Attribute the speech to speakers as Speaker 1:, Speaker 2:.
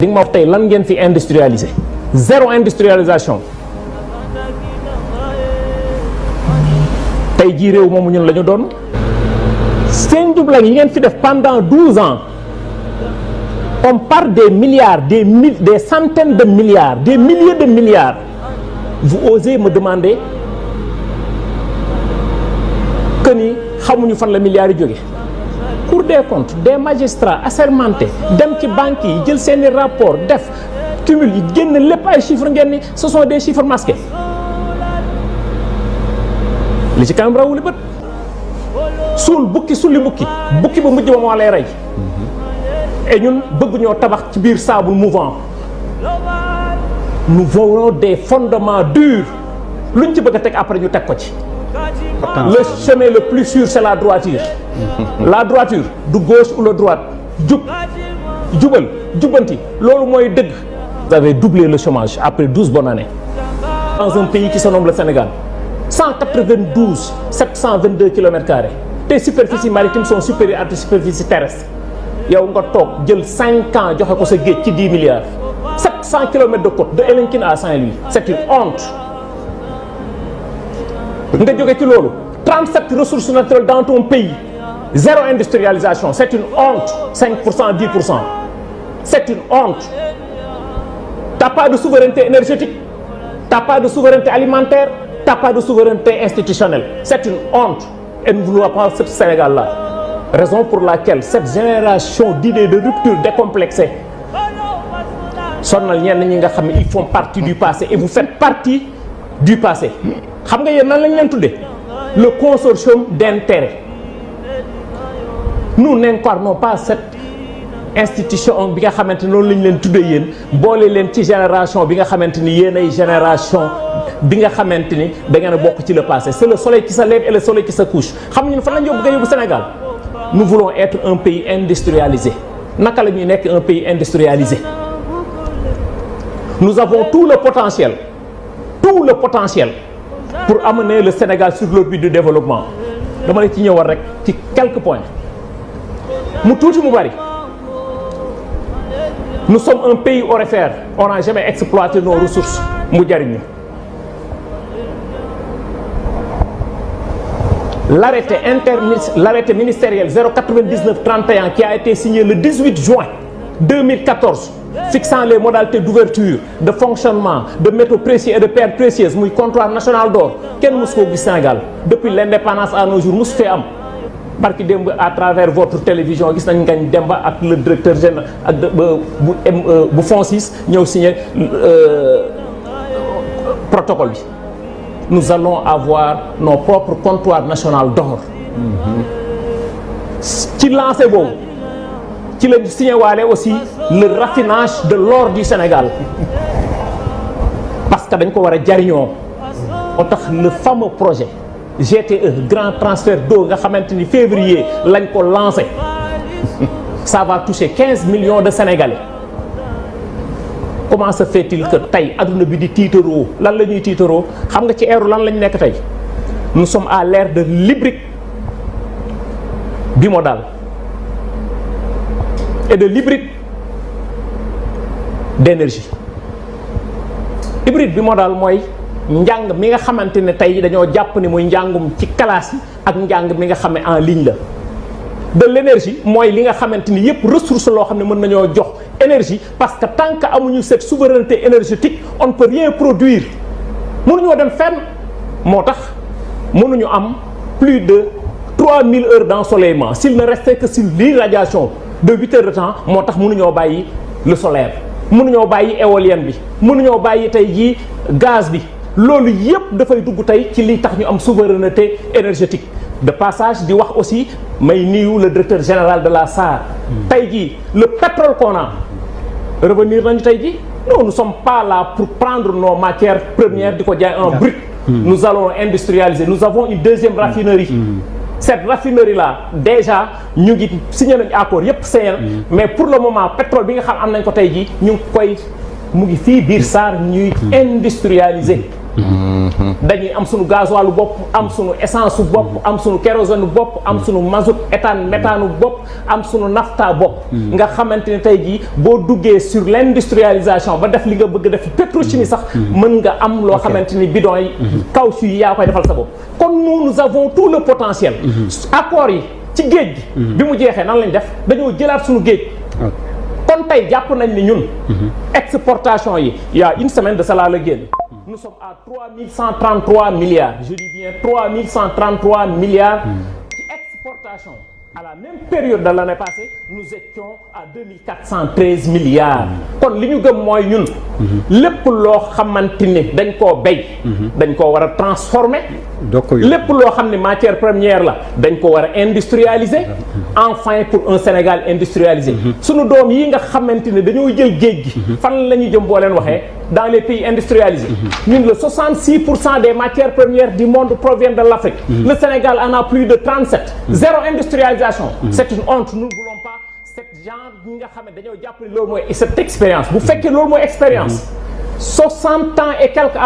Speaker 1: di nga ma wax tey lan ngeen fi industrialiser zéro industrialisation tey jii réew moomu ñun la ñu doon seen jublaŋ yi ngeen fi def pendant 12 ans on parle des milliards des centaines de milliards des milliers de milliards vous osez me demander que ni xamuñu fan la milliards yi jóge Cour des comptes des magistrats assermentés dem ci banques yi jël seeni rapport def cumul yi génn lépp ay chiffres ngeen ni ce sont des chiffres masqués li ci kanam rawuli bët suul bukki sulli bukki bukki ba mujj ba moo lay rey et ñun bëgg ñoo tabax ci biir sable mouvant nous voulons des fondements durs luñ ci bëgg a teg après ñu teg ko ci. Le chemin le plus sûr c'est la droiture. La droiture du gauche ou la droite jub jubal jubbanti loolu mooy dëgg. Vous avez doublé le chômage après 12 bonnes années dans un pays qui se nomme le Sénégal 192 722 km². Tes superficies maritimes sont supérieures à tes superficies terrestres yow nga toog jël 5 ans joxe ko sa géej ci 10 milliards 700 km de côte de Elinkine à Saint-Louis c'est une honte. nga jóge ci loolu 37 ressources naturelles dans ton pays zéro industrialisation c'est une honte 5% 10% c'est une honte. T'as pas de souveraineté énergétique, t'as pas de souveraineté alimentaire, t'as pas de souveraineté institutionnelle. C'est une honte et nous ne voulons pas ce Sénégal-là. Raison pour laquelle cette génération d'idées de rupture décomplexées sonal ñenn ñi nga xam ne ils font partie du passé et vous faites partie du passé. xam nga yéen nan lañ leen tuddee le consortium d'intérêt. Nous n'incarnons pas cette institution bi nga xamante ni loolu lañ leen tuddee yéen boole leen ci génération bi nga xamante ni yéen ay génération bi nga xamante ni da ngeen a bokk ci le passé c'est le soleil qui se lève et le soleil qui se couche xam nga ñun fan la ñu bëgg a yóbbu Sénégal nous voulons être un pays industrialisé naka la ñuy nekk un pays industrialisé nous avons tout le potentiel pour amener le Sénégal sur l'orbite du développement dama la ci ñëwal rek ci quelques points mu tuuti mu bari. Nous sommes un pays aurifère on n'a jamais exploité nos ressources mu jariñ ñu. L'arrêté ministériel 099-31 qui a été signé le 18 juin 2014 fixant les modalités d'ouverture de fonctionnement de métaux précieux et de pierres précieuses muy comptoir national d'or kenn mësu ko gis Sénégal depuis l'indépendance à nos jours mësu fee am. barki démb à travers votre télévision gis nañ Ngagne Demba ak le directeur général ak bu FONSIS ñëw signé protocole bi nous allons avoir nos propres comptoirs national d'or ci lancé boobu ci la signé waale aussi le raffinage de l'or du Sénégal parce que dañ ko war a jariñoo moo tax le fameux projet GTE grand transfert d'eau nga xamante ni février lañ ko lancé ça va toucher 15 millions de Sénégalais comment se fait-il que tey adduna bi di tiitaroo lan la ñuy tiitaroo xam nga ci ère lan lañ nekk tey nous sommes à l'ère de l'hybride bimodal et de l'hybride d'énergie hybride bimodal mooy njàng mi nga xamante ne tey dañoo jàpp ni muy njàngum ci classe yi ak njàng mi nga xam ne en ligne la de l'énergie mooy li nga xamante ni yëpp ressource loo xam ne mën nañoo jox énergie parce que tant que amuñu cette souveraineté énergétique on ne peut rien produire mënuñoo dem fenn moo tax mënuñu am plus de 3000 heures d'ensoleillement s'il ne restait que sur l'irradiation de 8 heures de temps moo tax mënuñoo bàyyi le solaire mënuñoo bàyyi éolienne bi mënuñoo bàyyi tey jii gaz bi loolu yëpp dafay dugg tey ci li tax ñu am souveraineté énergétique de passage di wax aussi may nuyu le directeur général de la SAR tey jii le pétrole qu'on a revenir nañu tey jii non nous ne sommes pas là pour prendre nos matières premières di ko jaay en brut nous allons industrialiser nous avons une deuxième raffinerie cette raffinerie là déjà ñu ngi signé nañu accord yëpp signé mais pour le moment pétrole bi nga xam am nañ ko tey jii ñu ngi koy mu ngi fii biir SAR ñuy industrialiser dañuy am sunu gasoil bopp am sunu essence bopp am sunu kérosène bopp am sunu mazout éthane méthane bopp am sunu nafta bopp nga xamante ne tey jii boo duggee sur l'industrialisation ba def li nga bëgg def pétrochimie sax mën nga am loo xamante ni bidon yi caoutchouc yi yaa koy defal sa bopp kon nous avons tout le potentiel accords yi ci géej gi bi mu jeexee nan lañ def dañoo jëlaat sunu géej kon tey jàpp nañ ni ñun exportation yi il y a une semaine de cela la génn nous sommes à 3133 milliards je dis bien 3133 milliards ci exportation à la même période de l'année passée nous étions à 2413 milliards kon li ñu gëm mooy ñun lépp loo xamante ni dañ koo béy dañ koo war a transformer lépp loo xam ne matière première la dañ ko war a industrialiser enfin pour un Sénégal industrialisé sunu doom yi nga xamante ne dañoo jël géej gi fan la ñu jëm boo leen waxee dans les pays industrialisés ñun le 66% des matières premières du monde proviennent de l'Afrique le Sénégal en a plus de 37 zéro industrialisation c'est une honte nous ne voulons pas cette genre ñi nga xam ne dañoo jàpp ne loolu mooy cette expérience bu fekkee loolu mooy expérience 60 ans et quelques